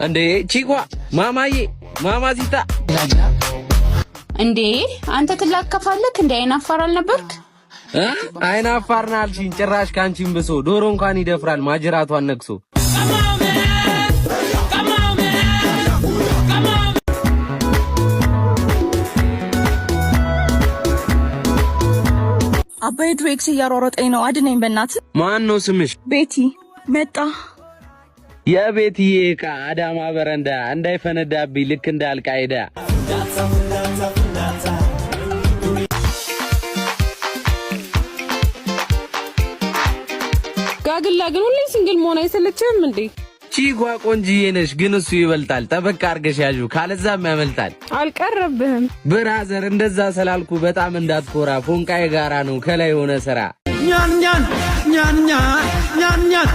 እንዴ ቺኳ ማማዬ ማማዚታ እንዴ አንተ ትላከፋለክ እንዴ አይናፋር አልነበርክ አይናፋር ናልሽኝ ጭራሽ ካንቺም ብሶ ዶሮ እንኳን ይደፍራል ማጅራቷን ነክሶ አባይ ድሬክስ ያሮሮጠኝ ነው አድነኝ በእናት ማን ነው ስምሽ ቤቲ መጣ የቤትዬ ካ አዳማ በረንዳ እንዳይፈነዳብኝ ልክ እንደ አልቃይዳ ጋግላ ግን ሁሌ ሲንግል መሆን አይሰለችም እንዴ ቺጓ ቆንጂዬ ነሽ ግን እሱ ይበልጣል ጠበቅ አርገሽ ያዡ ካለዛም ያመልጣል አልቀረብህም ብራዘር እንደዛ ሰላልኩ በጣም እንዳትኮራ ፎንቃዬ ጋራ ነው ከላይ ሆነ ስራ ኛን ኛን ኛን ኛን ኛን